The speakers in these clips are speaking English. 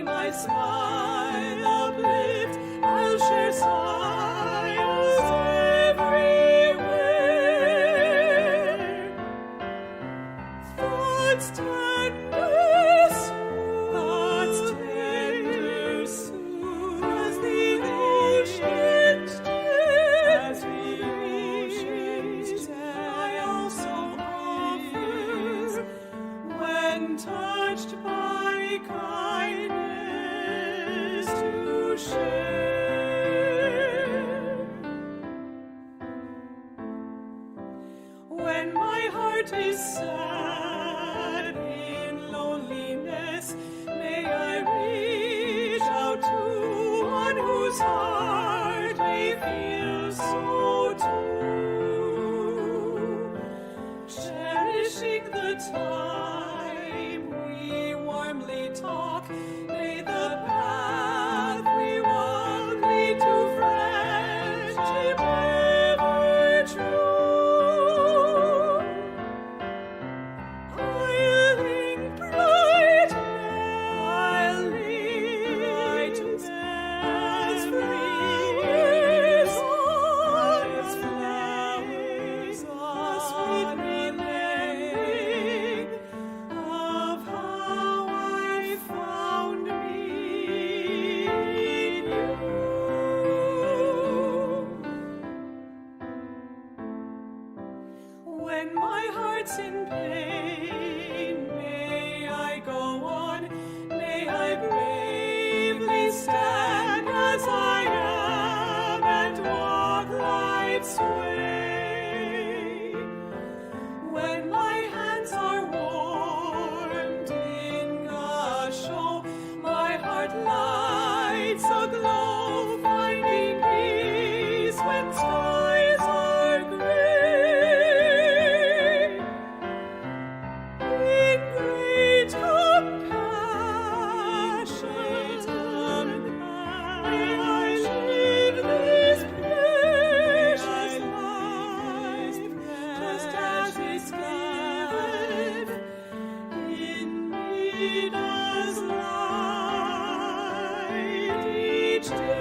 my smile uplift, I'll share smiles everywhere. Thoughts tender soon, as the ocean stays, I also offers when touched by kindness to share. When my heart is sad in loneliness, may I reach out to one whose heart may feel so too. Cherishing the time we warmly talk, may the path we walk lead to friendship ever true. I'll link bright as flowers, a sweet remembering of how I found me in you. When my heart's in pain, may I go on, may I bravely stand as I am and walk life's way. When my hands are warmed in a show, my heart lights aglow, finding peace when skies are gray. In great compassion, may I live this precious life, just as it's given in me does light each day.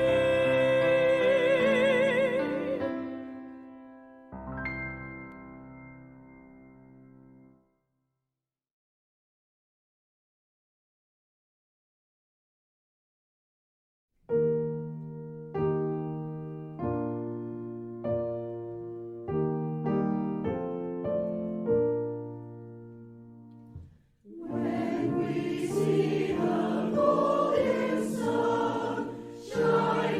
When we see the golden sun shine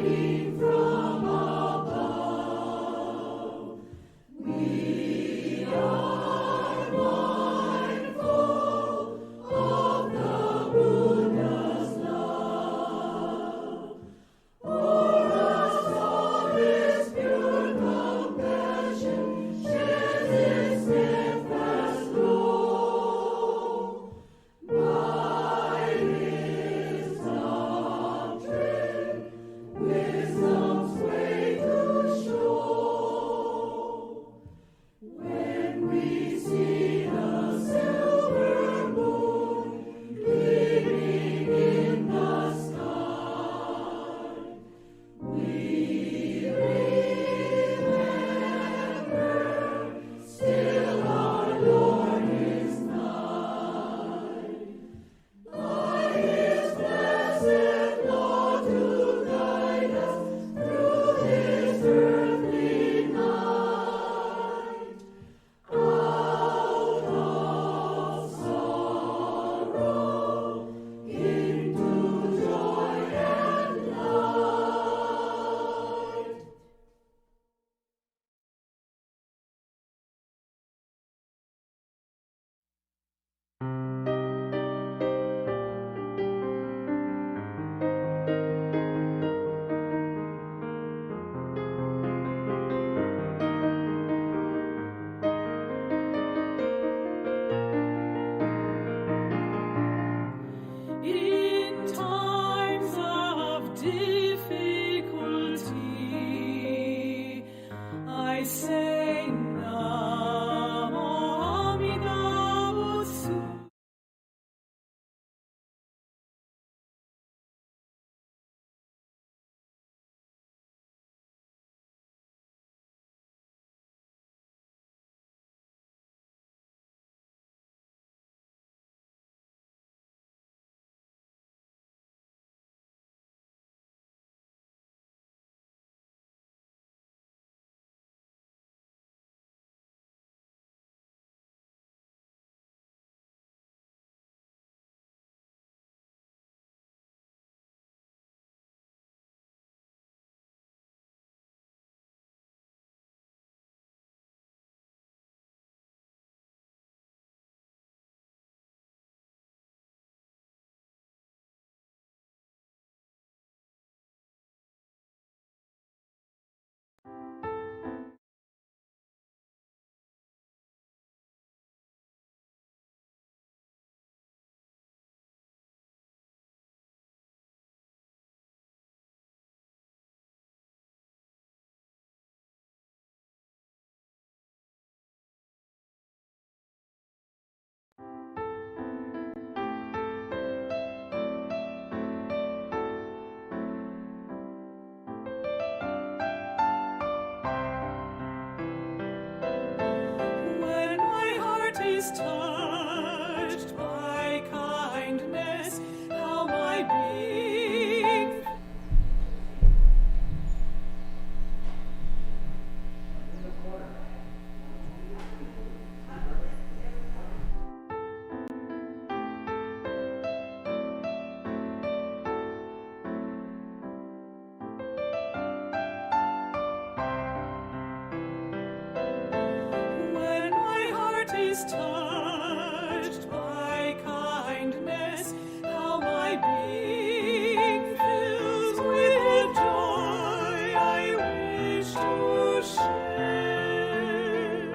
is touched by kindness, how my being fills with the joy I wish to share.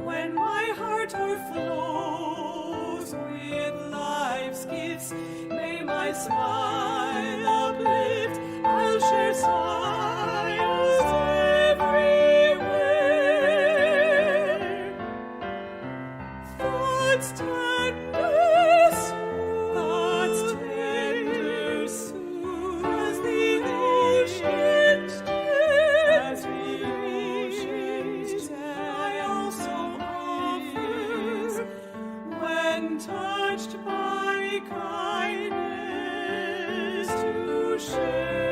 When my heart overflows with life's gifts, may my smile uplift, I'll share smiles everywhere. Thoughts tender soon, as the ocean stays, I also offer, when touched by kindness, to share.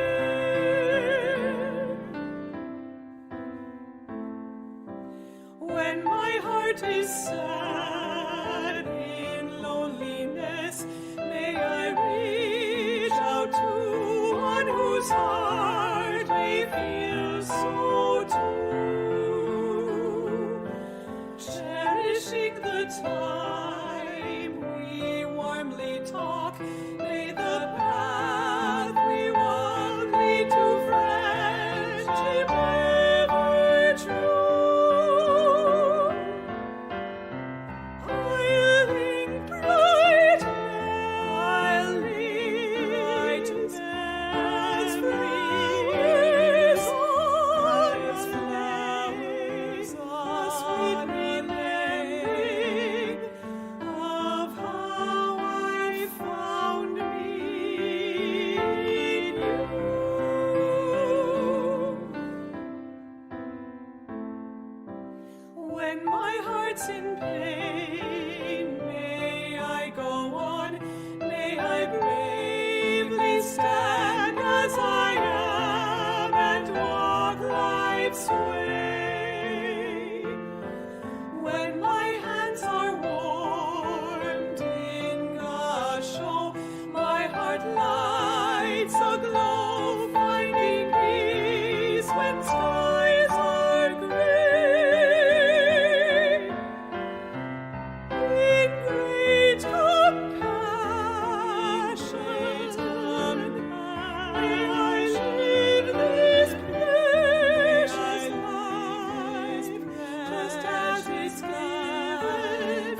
When my heart is sad in loneliness, may I reach out to one whose heart may feel so too. Cherishing the time we warmly talk, may the path we walk lead to friendship ever true. I'll link bright memories as flowers, a sweet remembering of how I found me in you. When my heart's in pain, may I go on, may I bravely stand as I am and walk life's way. When my hands are warmed in Kansho, my heart lights aglow, finding peace when skies are gray. In great compassion, may I live this precious life, just as it's given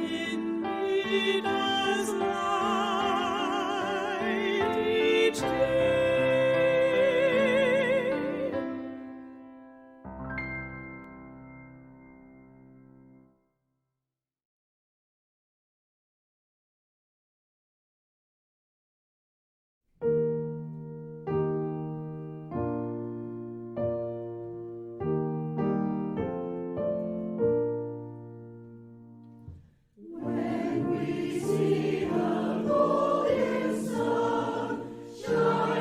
in me does light each day. When we see the golden sun shine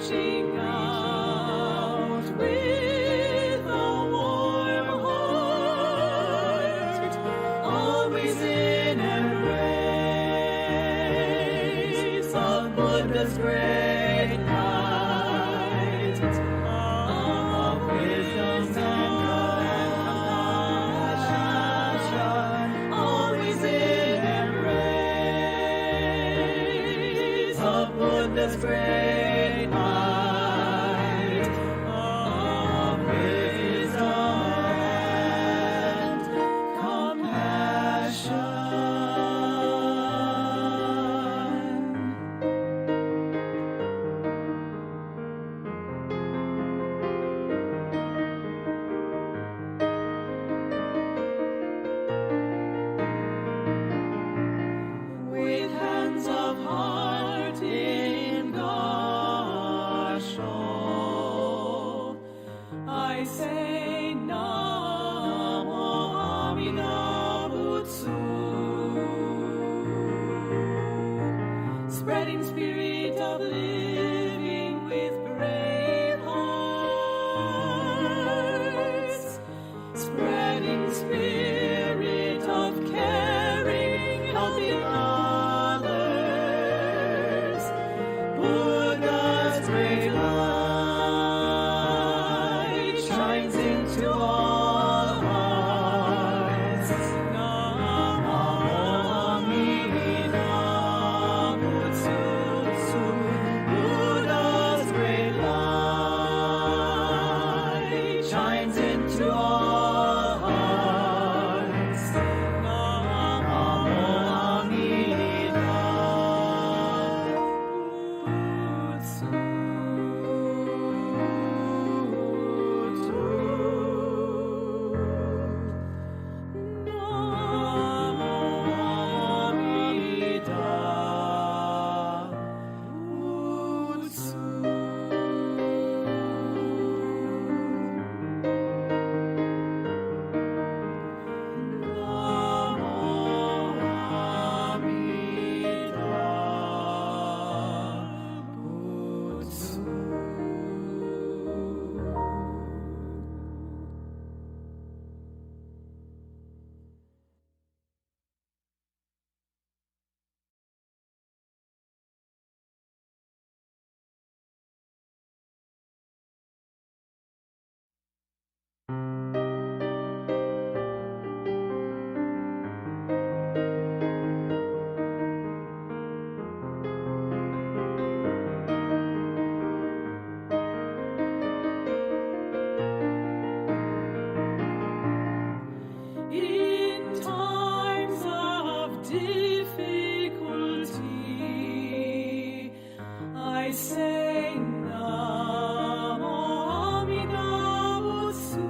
reaching out with a warm heart, always in embrace of Buddha's great light, of wisdom and compassion, always in embrace of Buddha's great light, of wisdom and compassion. With hands of heart in Kansho, I say Namo Nembutsu, spreading spirit of living with brave hearts, spreading spirit of caring, helping others, Buddha's great light shines into all hearts. Namo Nembutsu, Buddha's great light shines into all hearts. Namo In times of difficulty, I say Namo Nembutsu,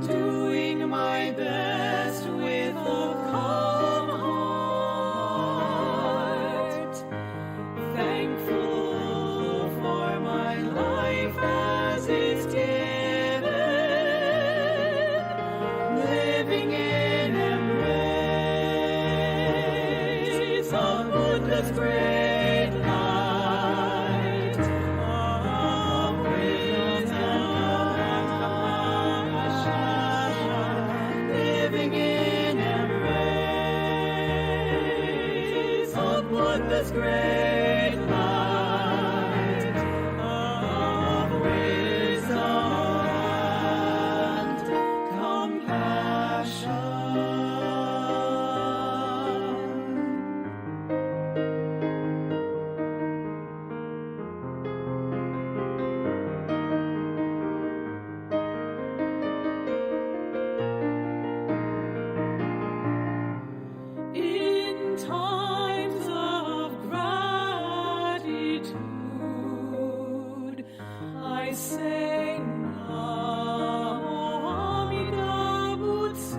doing my best with a calm heart, thankful for my life as it's given, living in embrace of Buddha's great light, of wisdom and compassion, living in embrace of Buddha's great light, of wisdom and compassion. In times of gratitude, I say Namo Nembutsu,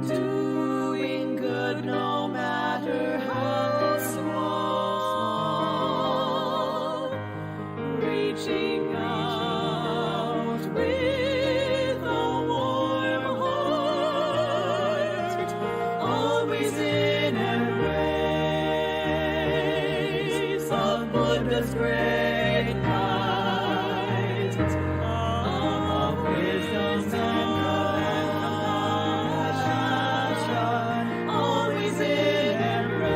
doing good no matter how small, reaching out with a warm heart, always in Buddha's great light of wisdom and compassion, always in embrace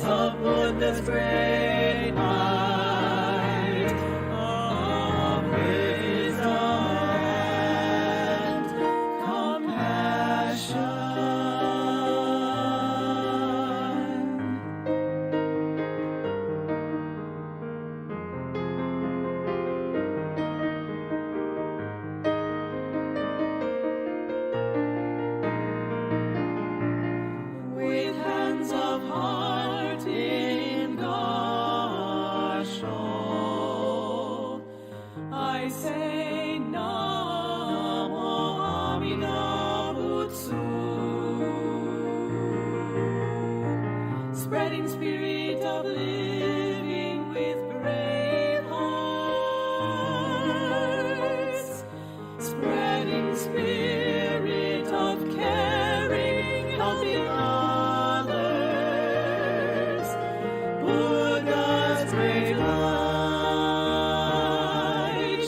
of Buddha's great light of wisdom and compassion. With hands of heart in Kansho, I say Namo Amida Butsu, spreading spirit of living with brave hearts, spreading spirit of caring, helping others. Buddha's great light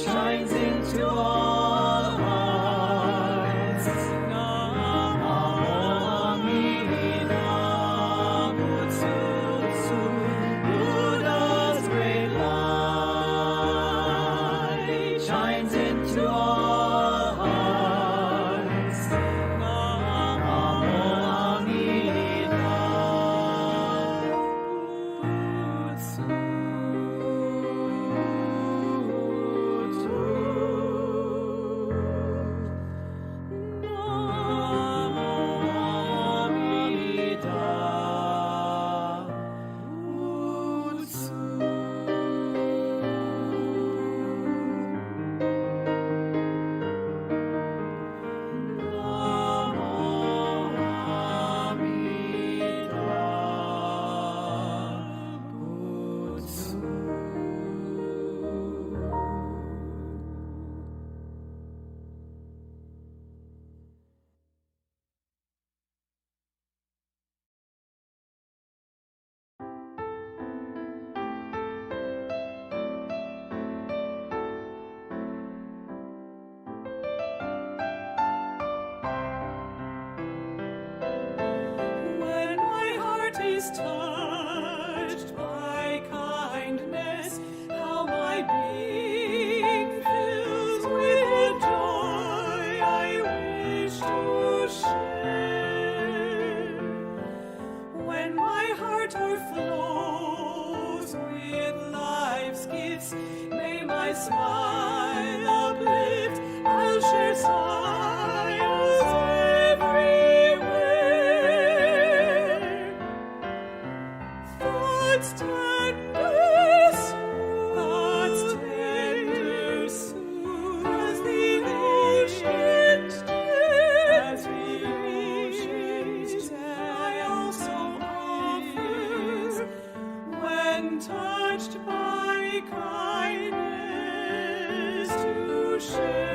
shines into all hearts. Namo Amida Butsu. Buddha's great light shines into all hearts. Namo Amida Butsu. When my heart is touched by kindness, how my being fills with joy I wish to share. When my heart overflows with life's gifts, may my smile uplift. I'll share smiles everywhere. Thoughts tender soon, as the ocean's depths, I also offer when touched by kindness to share.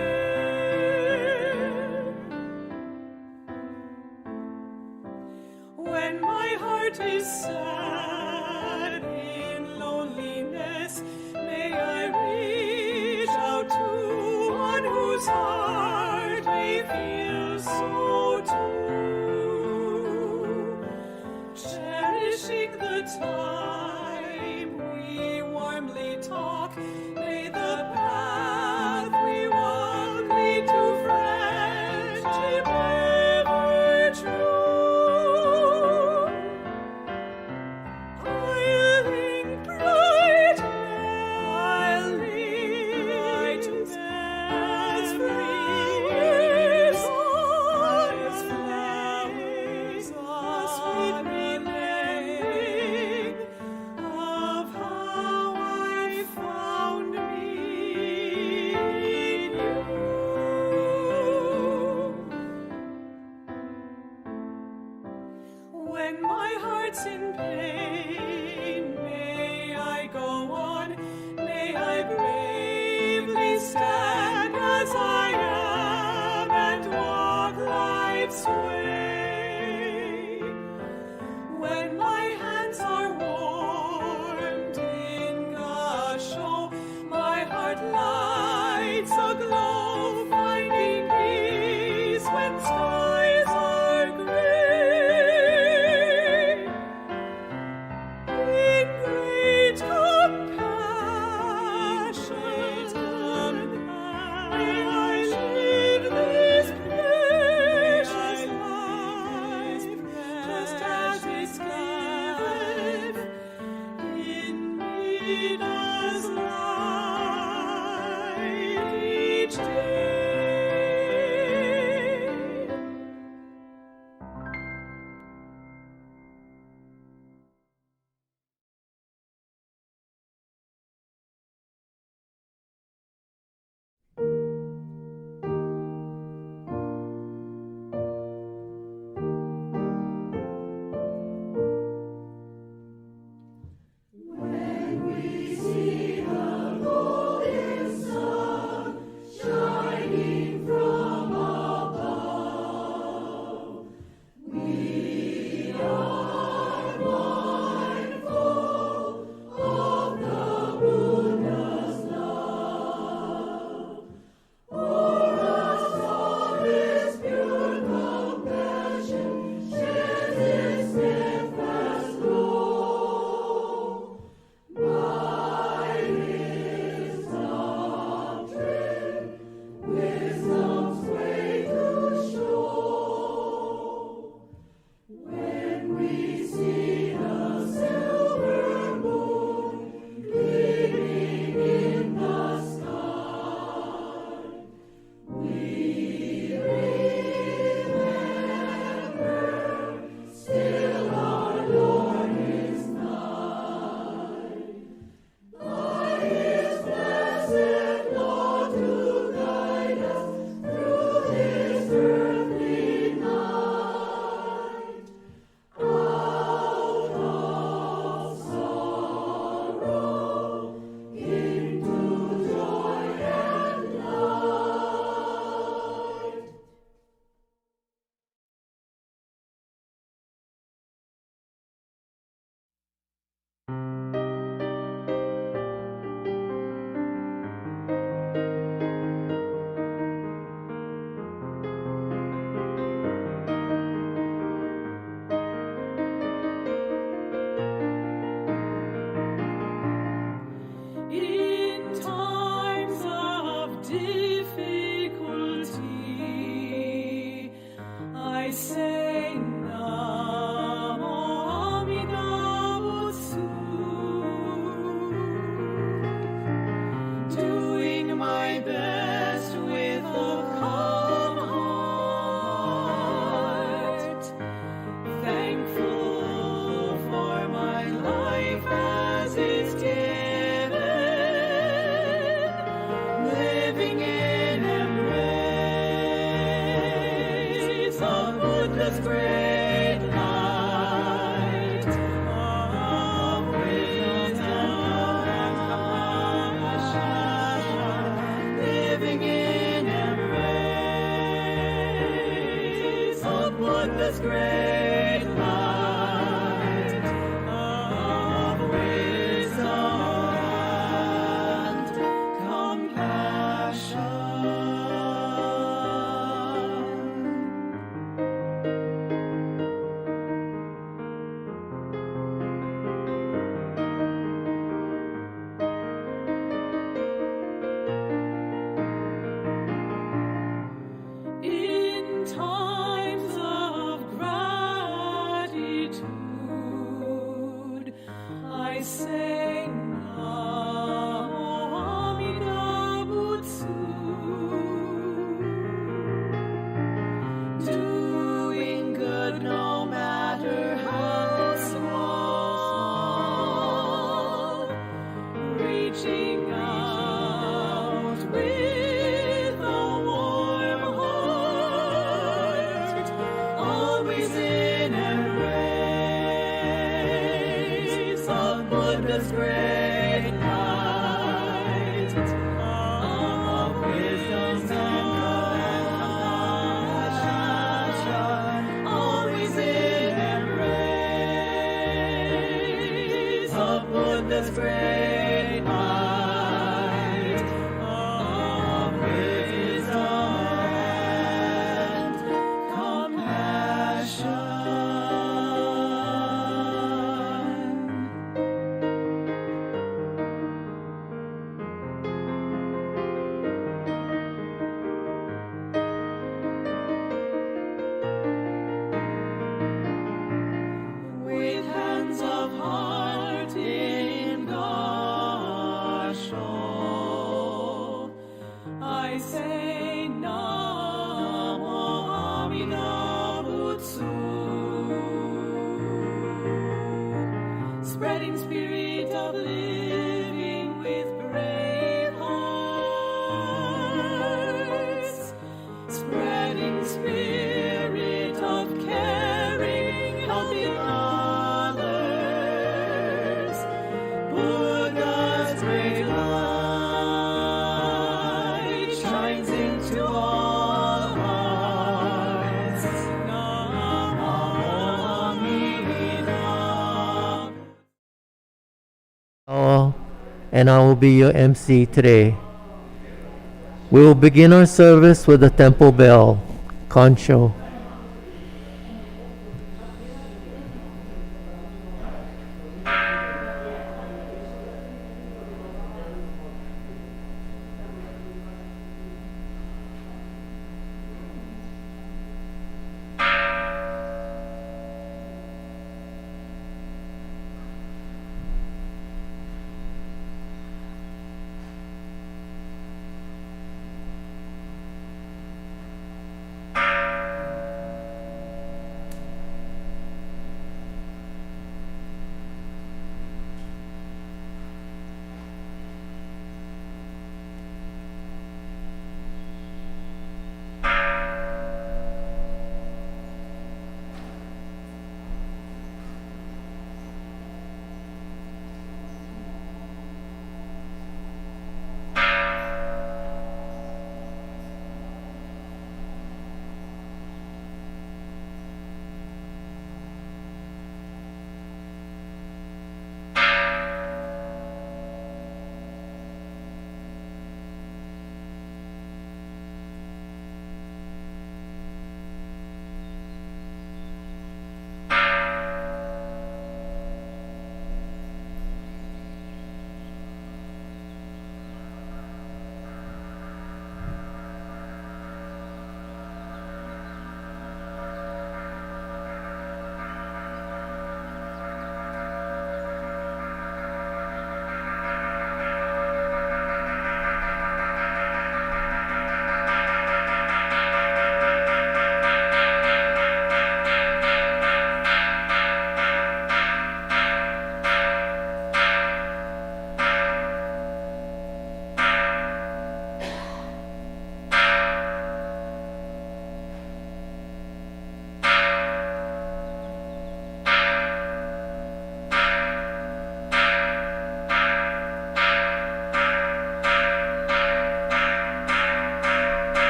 When my heart is sad in loneliness, may I reach out to one whose heart may feel so too. Cherishing the time we warmly talk, may the path we walk lead to friendship ever true. I'll link bright as flowers, a sweet remembering of how I found me in you. When my heart's in pain, may I go on, may I bravely stand as I am and walk life's way. When my hands are worn sweet as light each day. With hands of heart in God. spreading spirit of living with brave hearts, spreading spirit of caring, helping others. Buddha's great light shines into all hearts. Namah. And I will be your MC today. We will begin our service with the temple bell, Kansho.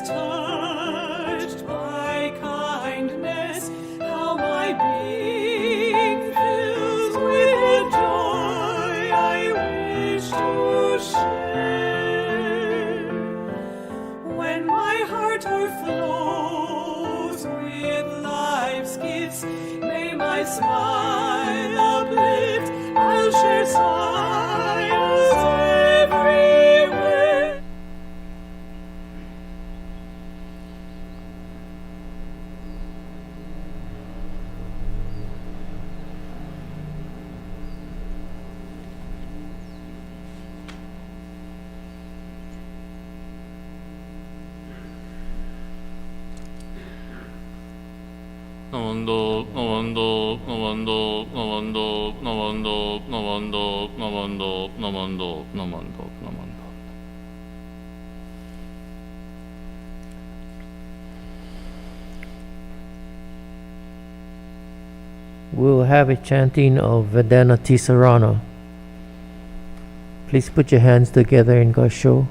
touched by kindness, how my being fills with joy I wish to share. When my heart overflows with life's gifts, may my smile uplift, I'll share smiles everywhere. We'll have a chanting of Vandana Ti-Sarana. Please put your hands together in Kansho.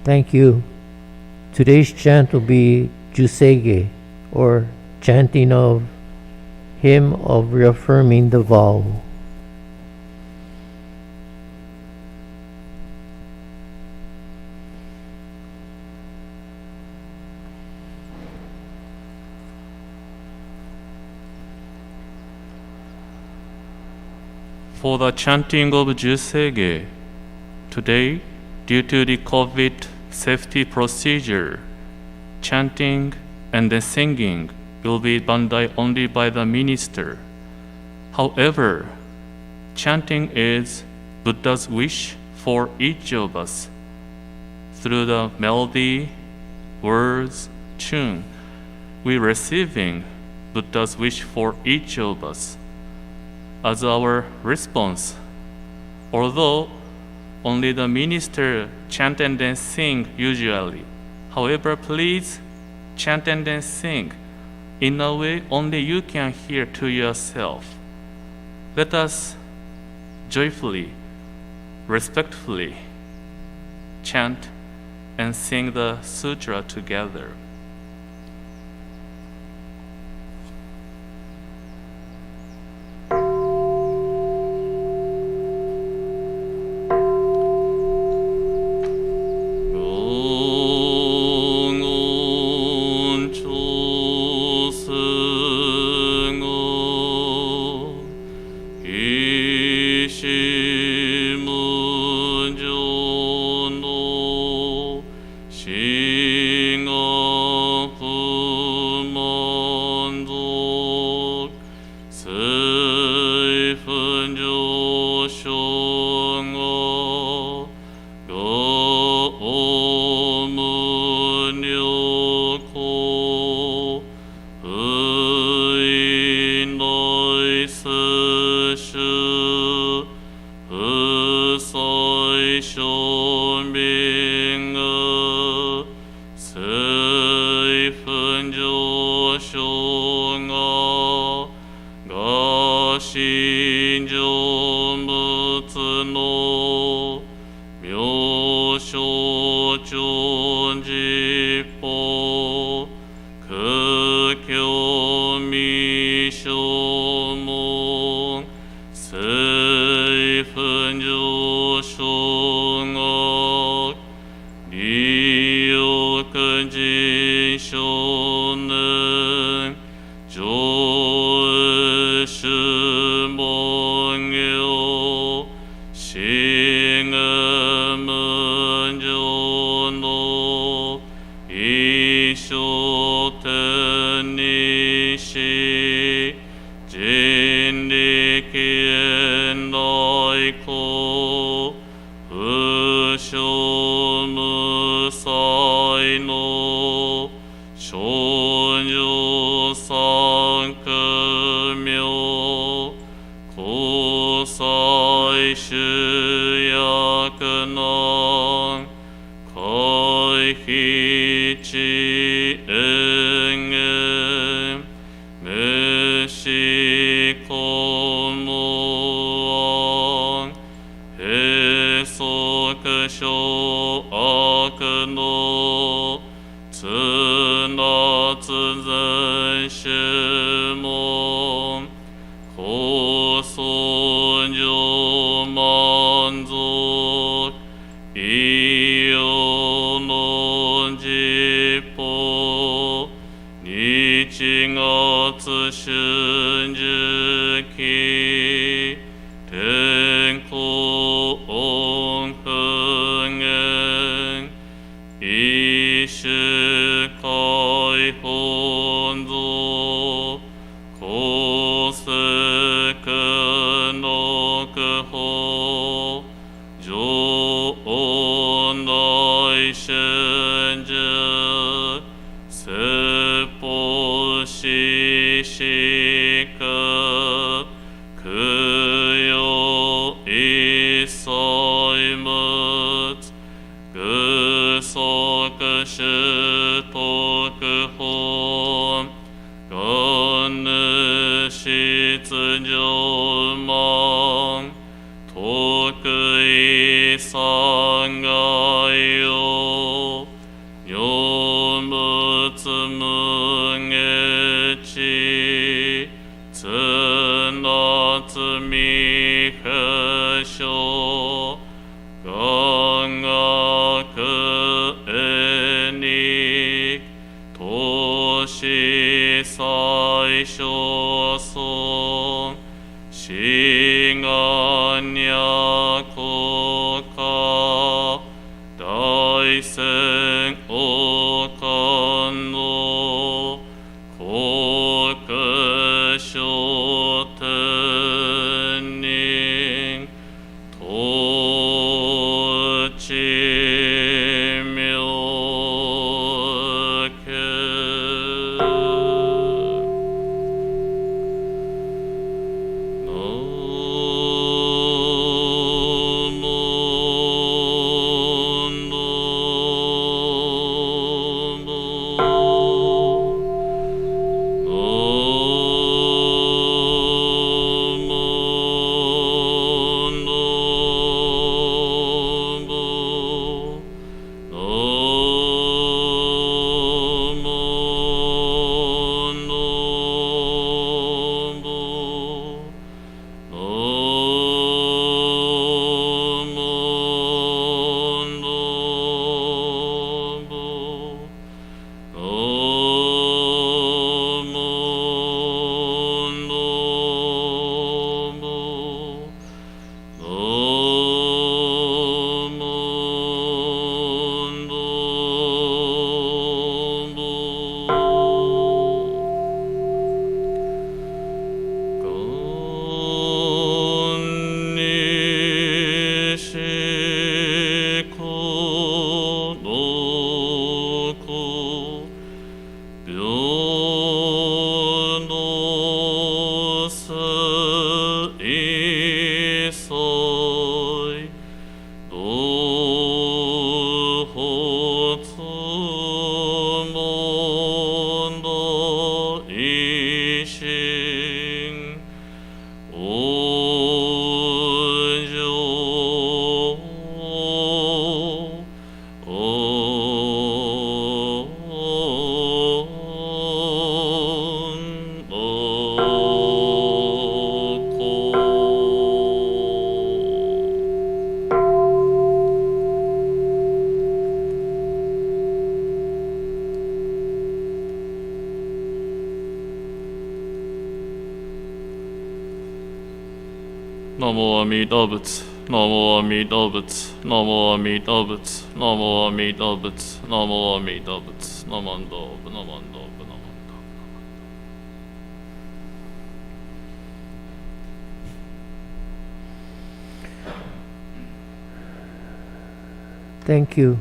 Thank you. Today's chant will be Juseige, or chanting of hymn of reaffirming the vow. For the chanting of Juseige, today, due to the COVID safety procedure, chanting and then singing will be done only by the minister. However, chanting is Buddha's wish for each of us. Through the melody, words, tune, we receiving Buddha's wish for each of us. As our response, although only the minister chant and then sing usually, however, please chant and then sing in a way only you can hear to yourself. Let us joyfully, respectfully chant and sing the sutra together. 書が心成仏の妙正長実法苦境未消門水分上昇学利欲人少年上主門行心無上の一生天にし人力縁内向不詳無才の少女三苦名交際主役難回避地縁縁無視公務案閉塞小悪のつなつ全主門高尊上満足異様の実法日月春樹期天候音不言一種解本像公正の苦法上内瞬時説法ししか供養一切物具足主徳本願主出上満得意三害を如仏無下地つなつみ不詳願学縁に投資最小尊志願や国家大戦王冠の国書天人統治妙家南無 이신 Namo Amida Butsu, Namo Amida Butsu, Namo Amida Butsu, Namo Amida Butsu, Namo Amida Butsu, Namando, Namando, Namando. Thank you.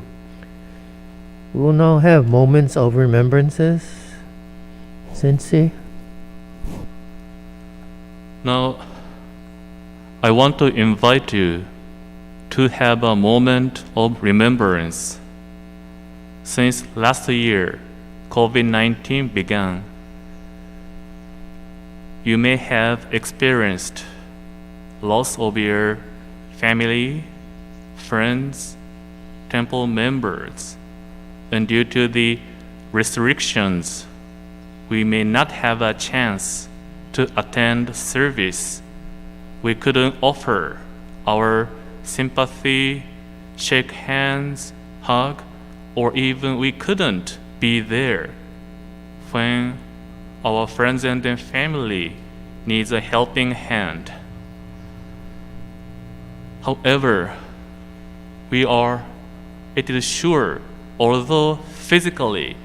We will now have moments of remembrances. Sensei. Now, I want to invite you to have a moment of remembrance. Since last year, COVID-19 began, you may have experienced loss of your family, friends, temple members, and due to the restrictions, we may not have a chance to attend service. We couldn't offer our sympathy, shake hands, hug, or even we couldn't be there when our friends and their family needs a helping hand. However, it is sure, although physically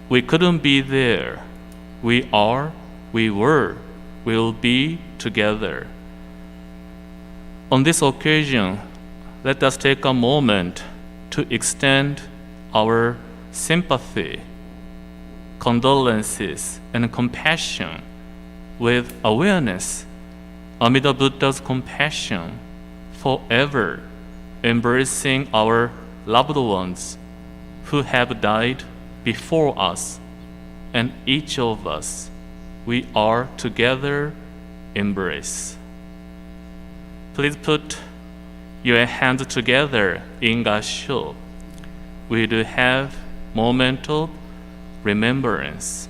we couldn't be there, we will be together. On this occasion, let us take a moment to extend our sympathy, condolences, and compassion with awareness, Amida Buddha's compassion, forever embracing our loved ones who have died before us, and each of us, we are together embrace. Please put your hands together in Kansho. We do have moment of remembrance.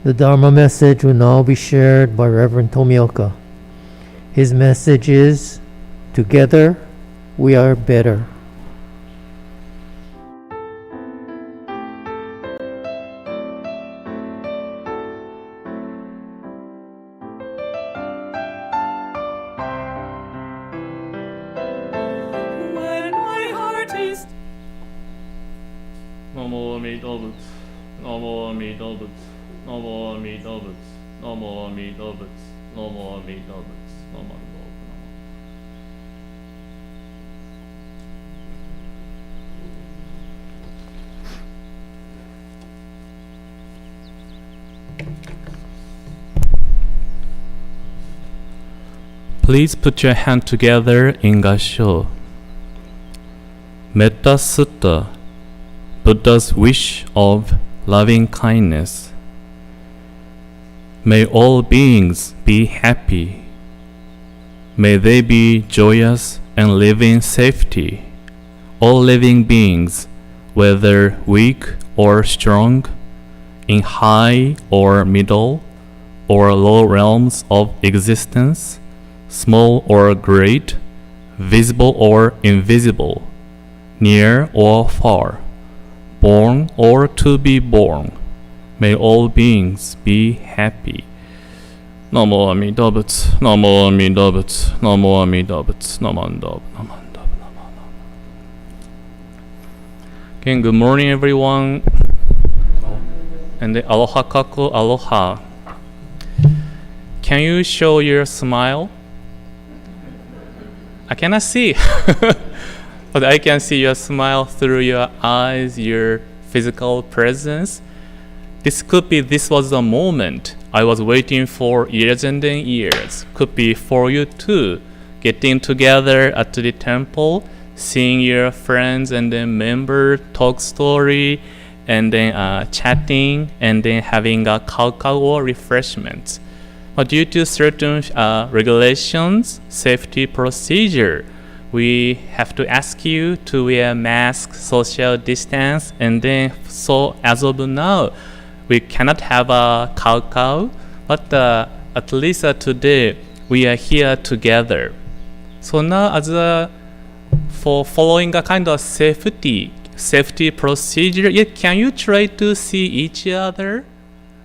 The Dharma message will now be shared by Reverend Tomioka. His message is, together we are better. When my heart is Namo Amida Butsu, Namo Amida Butsu, Namo Amida Butsu, Namo Amida Butsu, Namo Amida Butsu, Namo Amida Butsu. Please put your hand together in Kansho. Metta Sutta, Buddha's wish of loving kindness. May all beings be happy. May they be joyous and live in safety. All living beings, whether weak or strong, in high or middle or low realms of existence, small or great, visible or invisible, near or far, born or to be born, may all beings be happy. Namo Amida Butsu, Namo Amida Butsu, Namo Amida Butsu, Namanda, Namanda, Namanda. Again, good morning, everyone. And then aloha kaku, aloha. Can you show your smile? I cannot see, but I can see your smile through your eyes, your physical presence. This was the moment I was waiting for years and then years. Could be for you too, getting together at the temple, seeing your friends and then member talk story, and then chatting, and then having a kakao or refreshments. But due to certain regulations, safety procedure, we have to ask you to wear mask, social distance, and then so as of now, we cannot have a kakao, but at least today we are here together. So now for following a kind of safety procedure, can you try to see each other?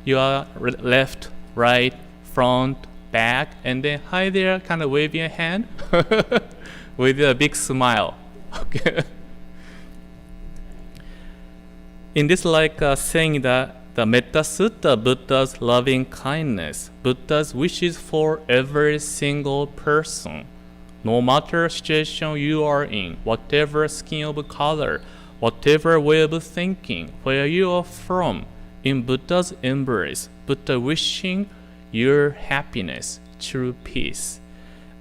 You are left, right, front, back, and then hi there, kind of wave your hand with a big smile. Okay. In this, saying that the Metta Sutta, Buddha's loving kindness, Buddha's wishes for every single person, no matter situation you are in, whatever skin of color, whatever way of thinking, where you are from, in Buddha's embrace, Buddha wishing your happiness, true peace.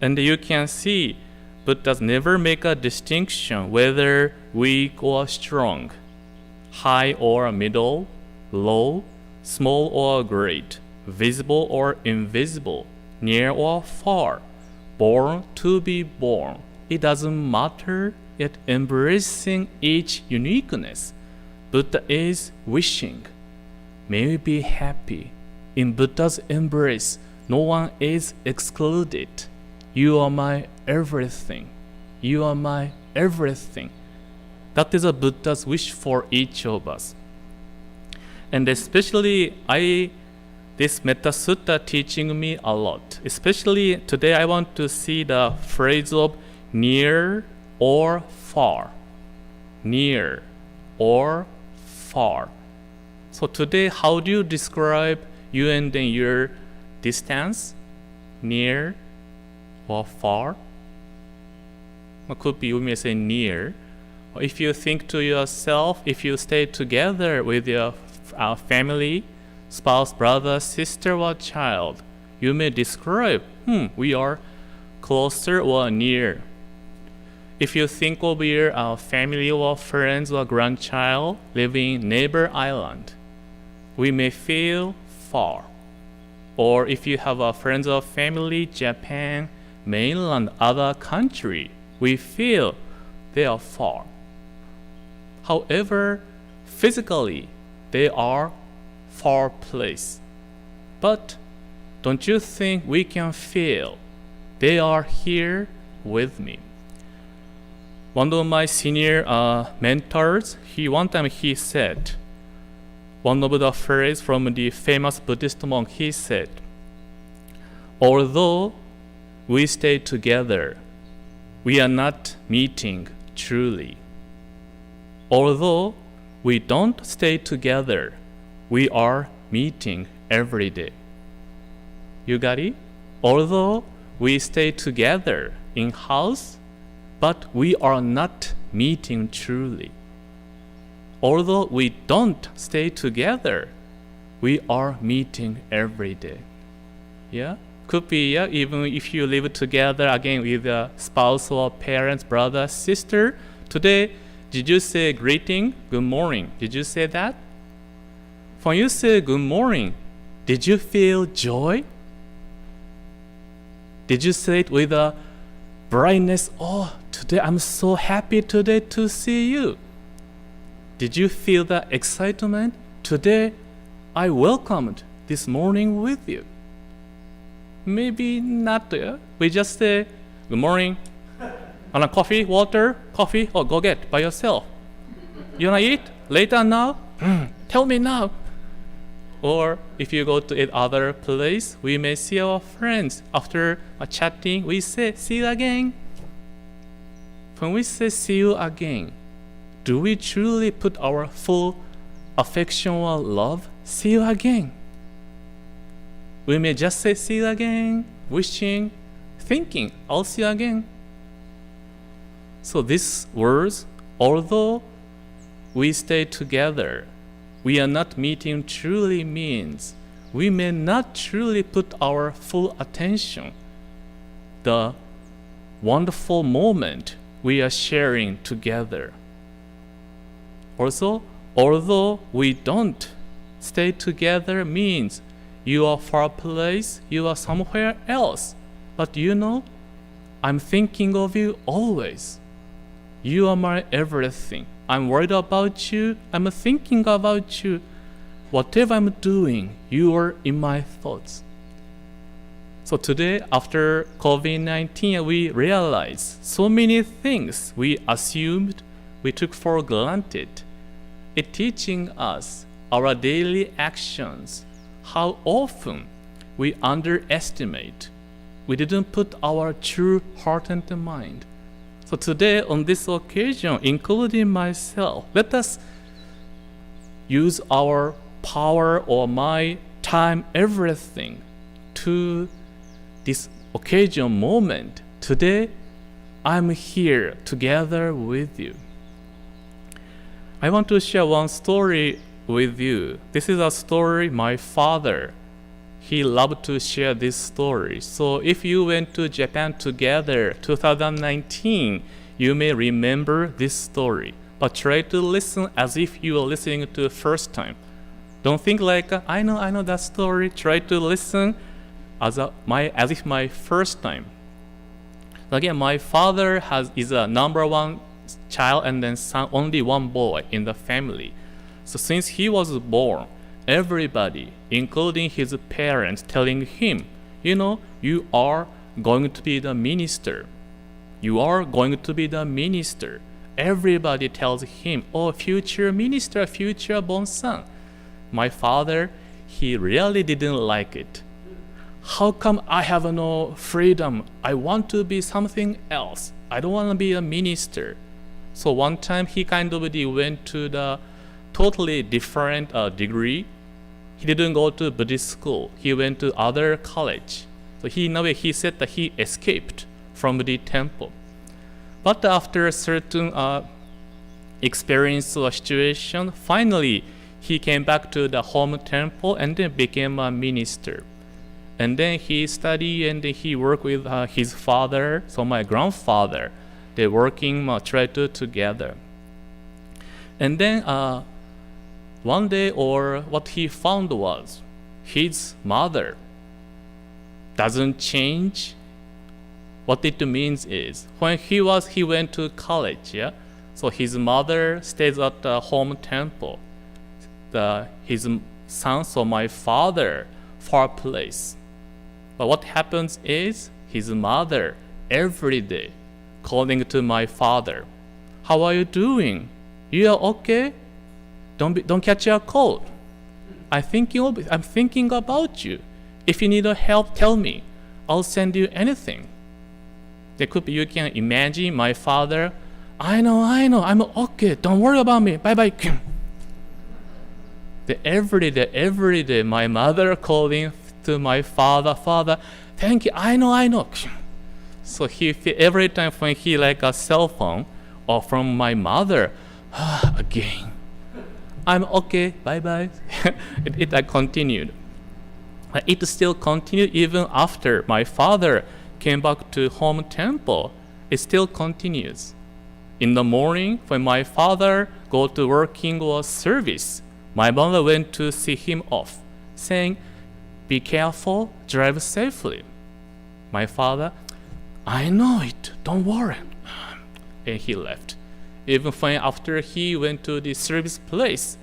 And you can see Buddha never make a distinction whether weak or strong, high or middle, low, small or great, visible or invisible, near or far, born to be born. It doesn't matter, yet embracing each uniqueness, Buddha is wishing, may we be happy. In Buddha's embrace, no one is excluded. You are my everything. You are my everything. That is a Buddha's wish for each of us. And especially this Metta Sutta teaching me a lot. Especially today I want to see the phrase of near or far. Near or far. So today, how do you describe you and then your distance? Near or far? It could be, you may say near. If you think to yourself, if you stay together with your family, spouse, brother, sister, or child, you may describe, we are closer or near. If you think of your family or friends or grandchild living in neighbor island, we may feel far. Or if you have friends or family, Japan, mainland, other country, we feel they are far. However, physically, they are far place. But don't you think we can feel they are here with me? One of my senior mentors, one time he said, one of the phrase from the famous Buddhist monk, he said, although we stay together, we are not meeting truly. Although we don't stay together, we are meeting every day. You got it? Although we stay together in house, but we are not meeting truly. Although we don't stay together, we are meeting every day. Yeah? Could be, even if you live together again with a spouse or parents, brother, sister, today Did you say greeting? Good morning. Did you say that? When you say good morning, did you feel joy? Did you say it with a brightness? Oh, today I'm so happy today to see you. Did you feel that excitement? Today I welcomed this morning with you. Maybe not there. We just say good morning. Wanna coffee, water, coffee? Oh, go get by yourself. You wanna eat later now? Tell me now. Or if you go to other place, we may see our friends. After chatting, we say, see you again. When we say see you again, do we truly put our full affection or love? See you again. We may just say see you again, wishing, thinking, I'll see you again. So these words, although we stay together, we are not meeting truly means we may not truly put our full attention the wonderful moment we are sharing together. Also, although we don't stay together means you are far place, you are somewhere else, but you know, I'm thinking of you always. You are my everything. I'm worried about you. I'm thinking about you. Whatever I'm doing, you are in my thoughts. So today, after COVID-19, we realize so many things we assumed, we took for granted. It's teaching us our daily actions, how often we underestimate. We didn't put our true heart and mind. So today, on this occasion, including myself, let us use our power or my time, everything to this occasion moment. Today, I'm here together with you. I want to share one story with you. This is a story my father, he loved to share this story. So if you went to Japan together 2019, you may remember this story. But try to listen as if you are listening to the first time. Don't think like, I know that story. Try to listen as if my first time. Again, my father is a number one child and then son, only one boy in the family. So since he was born, everybody, including his parents, telling him, you are going to be the minister. You are going to be the minister. Everybody tells him, oh, future minister, future born son. My father, he really didn't like it. How come I have no freedom? I want to be something else. I don't want to be a minister. So one time he kind of went to the totally different degree. He didn't go to Buddhist school. He went to other college. So in a way, he said that he escaped from the temple. But after a certain experience or situation, finally he came back to the home temple and then became a minister. And then he studied and he worked with his father, so my grandfather. They working together. And then one day, or what he found was his mother doesn't change. What it means is when he went to college, yeah. So his mother stays at the home temple. His son, so my father, far place. But what happens is his mother every day calling to my father, how are you doing? You are okay? Don't catch a cold. I'm thinking about you. If you need help, tell me. I'll send you anything. You can imagine my father, I know, I'm okay. Don't worry about me. Bye-bye. Every day, my mother calling to my father, thank you, I know. So every time when he like a cell phone or from my mother, again, I'm okay, bye-bye. It continued. It still continued even after my father came back to home temple. It still continues. In the morning, when my father go to working or service, my mother went to see him off, saying, "Be careful, drive safely." My father, "I know it, don't worry." And he left. Even when after he went to the service place,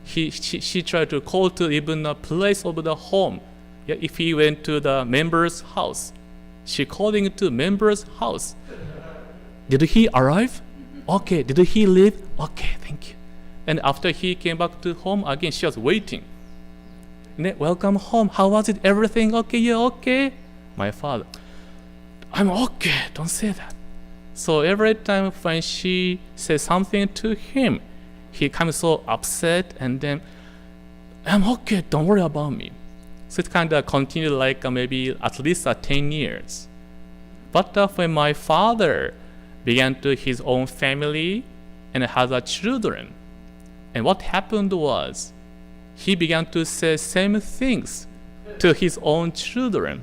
she tried to call to even a place of the home. Yeah, if he went to the member's house, she calling to member's house. Did he arrive? Okay. Did he leave? Okay, thank you. And after he came back to home again, she was waiting. Welcome home. How was it? Everything okay? Yeah, okay. My father, "I'm okay. Don't say that." So every time when she says something to him, he comes so upset and then, "I'm okay. Don't worry about me." So it kind of continued like maybe at least 10 years. But when my father began to his own family and has children, and what happened was he began to say same things to his own children.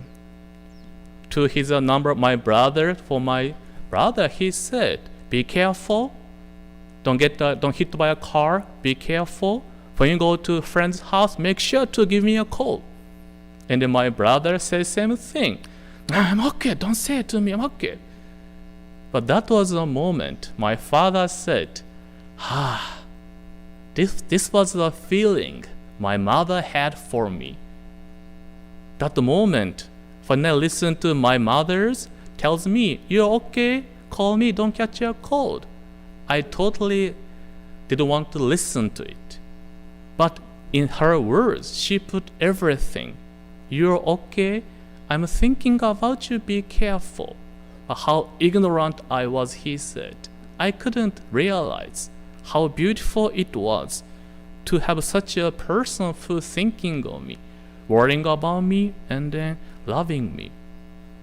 To his my brother, for my brother, he said, "Be careful, don't hit by a car, be careful. When you go to a friend's house, make sure to give me a call." And then my brother says same thing. "I'm okay, don't say it to me, I'm okay." But that was a moment my father said, this was the feeling my mother had for me. That moment, when I listen to my mother's tells me, "You're okay, call me, don't catch a cold," I totally didn't want to listen to it. But in her words, she put everything. "You're okay, I'm thinking about you, be careful." How ignorant I was, he said. I couldn't realize how beautiful it was to have such a person who thinking of me, worrying about me, and then loving me.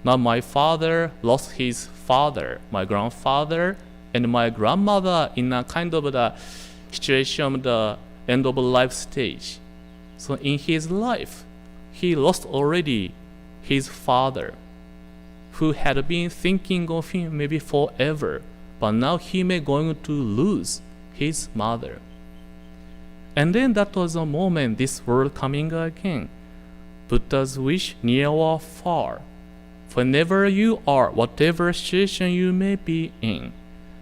Now my father lost his father, my grandfather, and my grandmother in a kind of the situation of the end of life stage. So in his life, he lost already his father, who had been thinking of him maybe forever, but now he may going to lose his mother. And then that was a moment, this word coming again. Buddha's wish, near or far. Whenever you are, whatever situation you may be in,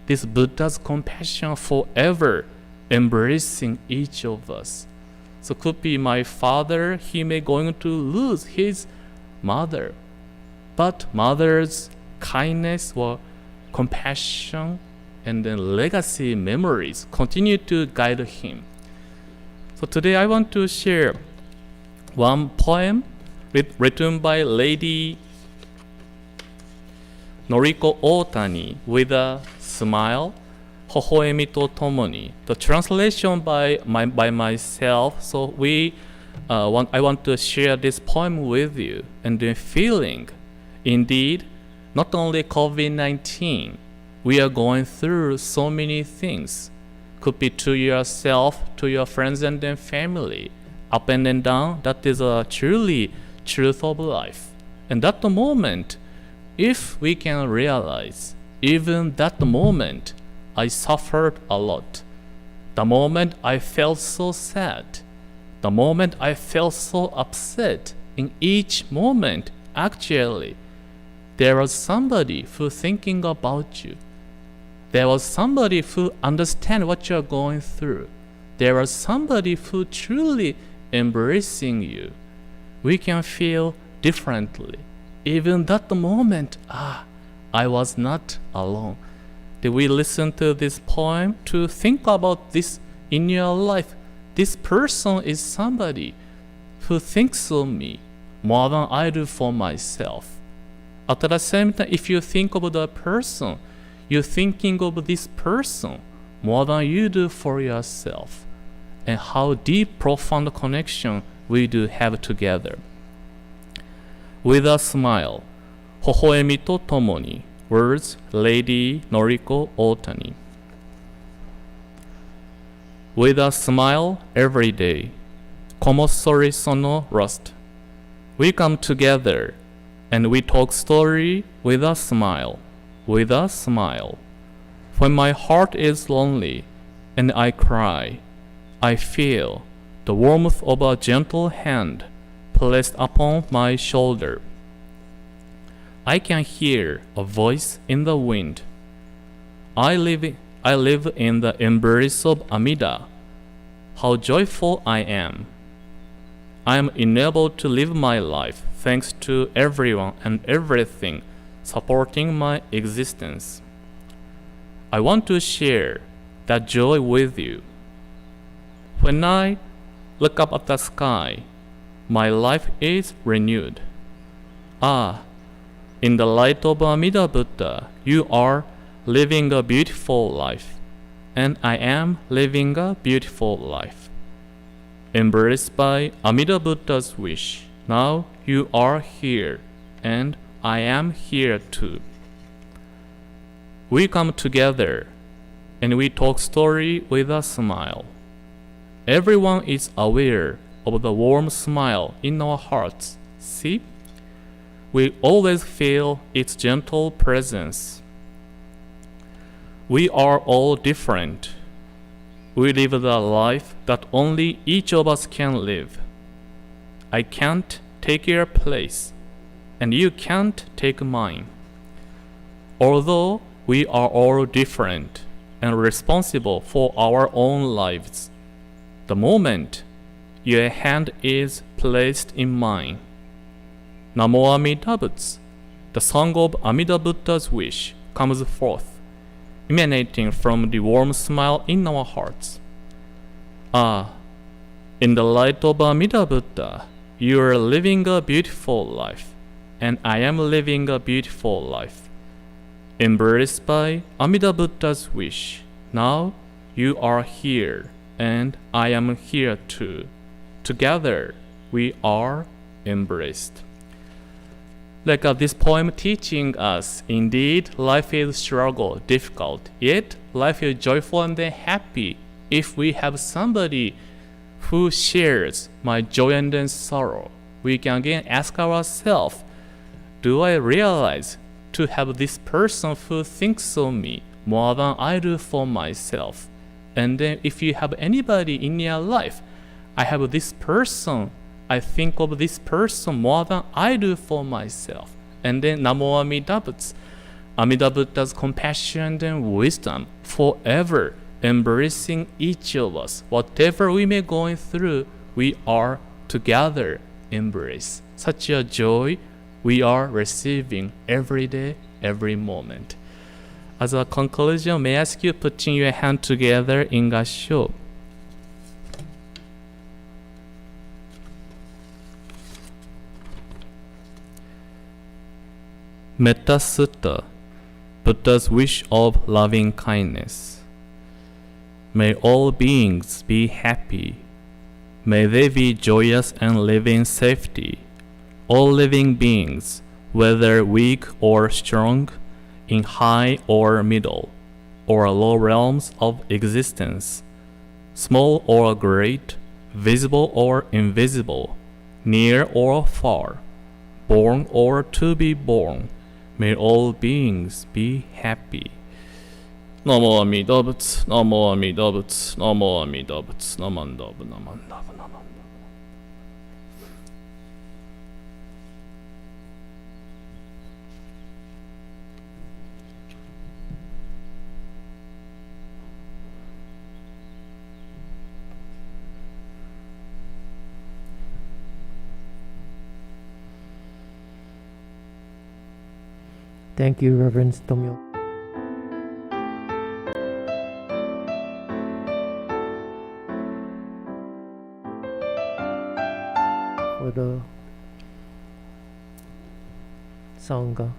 this Buddha's compassion forever embracing each of us. So could be my father, he may going to lose his mother, but mother's kindness or compassion and then legacy memories continue to guide him. So today I want to share one poem written by Lady Noriko Otani with a smile, Hohoemi to tomoni. The translation by myself. So I want to share this poem with you and the feeling. Indeed, not only COVID-19, we are going through so many things. Could be to yourself, to your friends and then family, up and then down. That is a truly truth of life. And at the moment, if we can realize, even that moment, I suffered a lot. The moment I felt so sad, the moment I felt so upset, in each moment, actually, there was somebody who thinking about you. There was somebody who understand what you're going through. There was somebody who truly embracing you. We can feel differently. Even that moment, I was not alone. Did we listen to this poem to think about this in your life? This person is somebody who thinks of me more than I do for myself. At the same time, if you think of the person, you're thinking of this person more than you do for yourself. And how deep, profound connection we do have together. With a smile, Hohoemi to tomoni. Words, Lady Noriko Otani. With a smile every day, Komosori sono rust. We come together and we talk story with a smile, with a smile. When my heart is lonely and I cry, I feel the warmth of a gentle hand placed upon my shoulder. I can hear a voice in the wind. I live in the embrace of Amida. How joyful I am. I am enabled to live my life thanks to everyone and everything supporting my existence. I want to share that joy with you. When I look up at the sky, my life is renewed. Ah, in the light of Amida Buddha, you are living a beautiful life, and I am living a beautiful life. Embraced by Amida Buddha's wish, now you are here, and I am here too. We come together, and we talk story with a smile. Everyone is aware of the warm smile in our hearts. See? We always feel its gentle presence. We are all different. We live the life that only each of us can live. I can't take your place, and you can't take mine. Although we are all different and responsible for our own lives, the moment your hand is placed in mine, Namo Amida Butsu, the song of Amida Buddha's wish, comes forth, emanating from the warm smile in our hearts. Ah, in the light of Amida Buddha, you are living a beautiful life, and I am living a beautiful life. Embraced by Amida Buddha's wish, now you are here, and I am here too. Together, we are embraced. Like this poem teaching us, indeed, life is struggle, difficult, yet life is joyful and happy if we have somebody who shares my joy and then sorrow. We can again ask ourselves, do I realize to have this person who thinks of me more than I do for myself? And then if you have anybody in your life, I have this person, I think of this person more than I do for myself. And then Namo Amida Butsu, Amida Buddha's compassion and wisdom forever embracing each of us. Whatever we may going through, we are together embrace. Such a joy we are receiving every day, every moment. As a conclusion, may I ask you putting your hand together in Kansho. Metta Sutta, Buddha's wish of loving kindness. May all beings be happy. May they be joyous and live in safety. All living beings, whether weak or strong, in high or middle, or low realms of existence, small or great, visible or invisible, near or far, born or to be born, may all beings be happy. Namo Amida Butsu, Namo Amida Butsu, Namo Amida Butsu, Namandabu, Namandabu, Namandabu. Thank you, Reverend Tomyo. For the Sangha.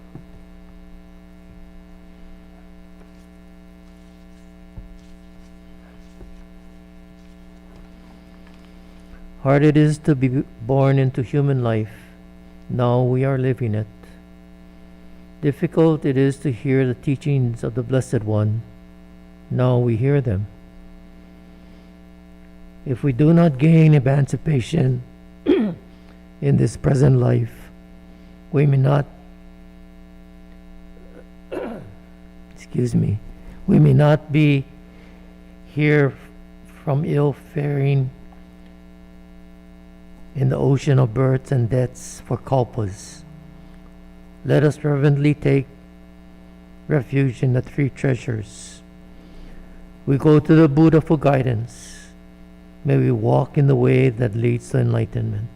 Hard it is to be born into human life. Now we are living it. Difficult it is to hear the teachings of the Blessed One. Now we hear them. If we do not gain emancipation in this present life, we may We may not be here from ill faring in the ocean of births and deaths for kalpas. Let us reverently take refuge in the three treasures. We go to the Buddha for guidance. May we walk in the way that leads to enlightenment.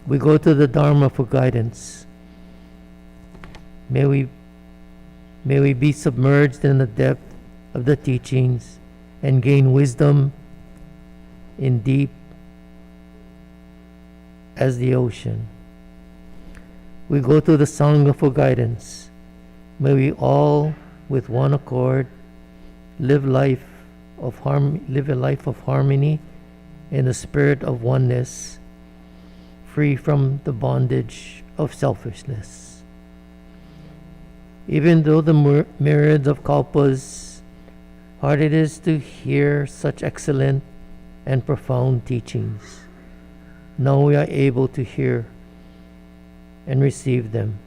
We go to the Dharma for guidance. May we be submerged in the depth of the teachings and gain wisdom in deep as the ocean. We go to the Sangha for guidance. May we all, with one accord, live a life of harmony in the spirit of oneness, free from the bondage of selfishness. Even though the myriads of kalpas, hard it is to hear such excellent and profound teachings. Now we are able to hear and receive them.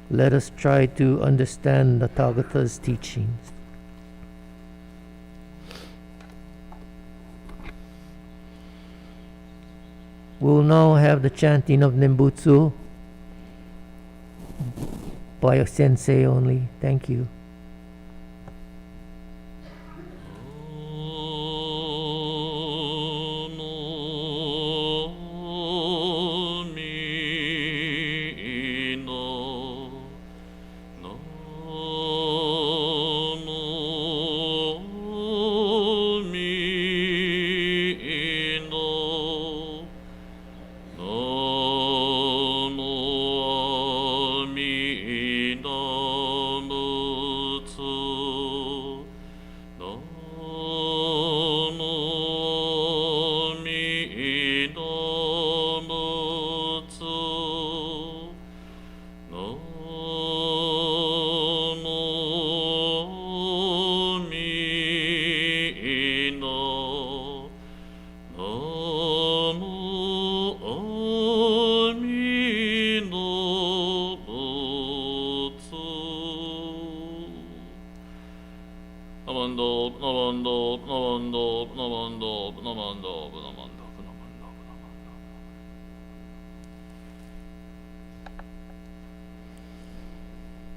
Let us try to understand the Tathagata's teachings. We'll now have the chanting of Nembutsu by a sensei only. Thank you.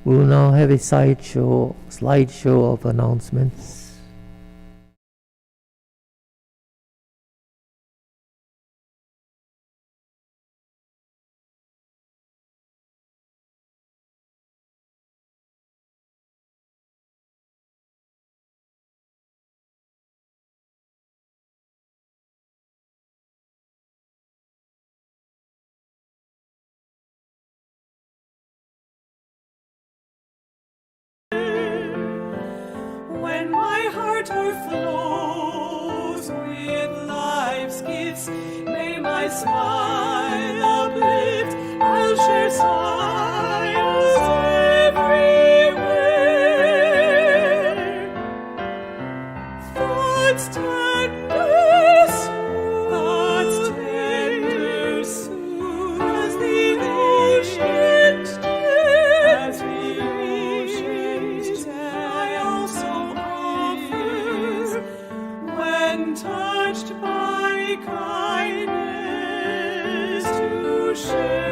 We will now have a slideshow of announcements. When my heart overflows with life's gifts, may my smile uplift. I'll share smiles everywhere. Thoughts tender soon as the ancient touched by kindness to share.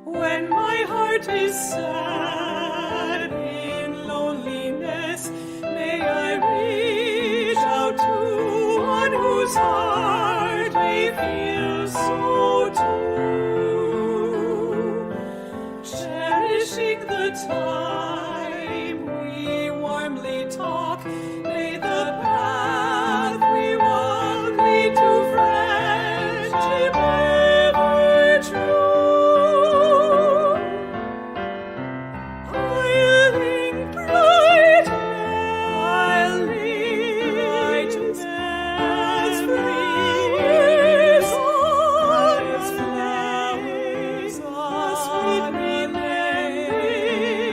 When my heart is sad in loneliness, may I reach out to one whose heart may feel so too, cherishing the time we warmly talk. May the path we walk lead to friendship ever true. I'll link bright as free as its flames, a sweet melody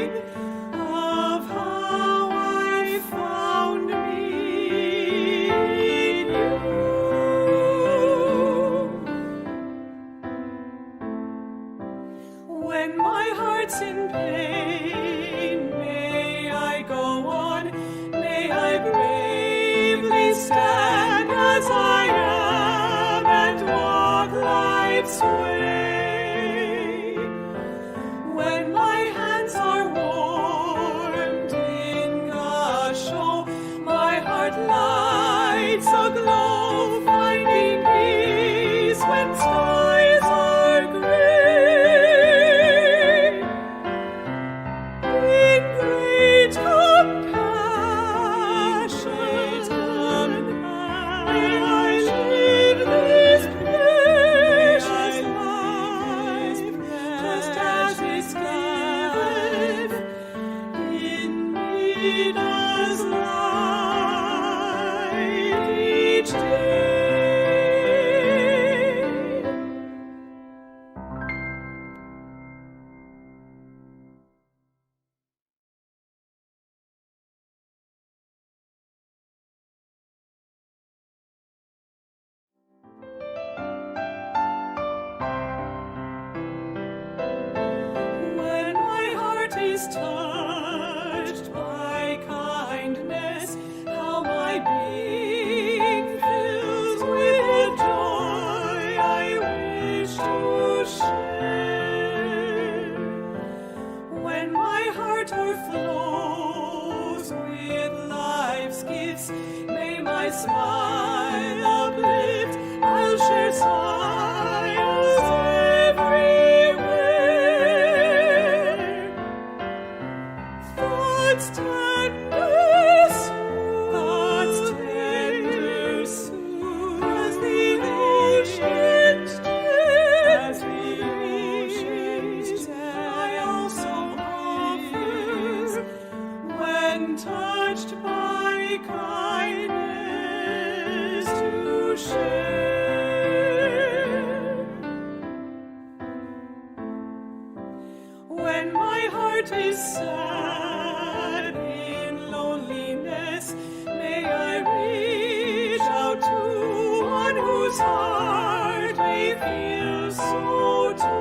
this way. When my hands are warmed in Kansho, my heart lights aglow, finding peace when skies are gray. In great compassion, may I live this precious life, just as it's given in me does life each day. When my heart is touched by kindness, how my being fills with joy I wish to share. When my heart overflows with life's gifts, may my smile uplift, I'll share smiles everywhere. God's tender soothe as the ocean breeze, I also offer when touched by kindness to share. When my heart is sad in loneliness, may I reach out to one whose heart may feel so too.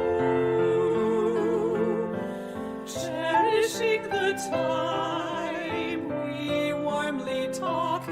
Cherishing the time we warmly talk,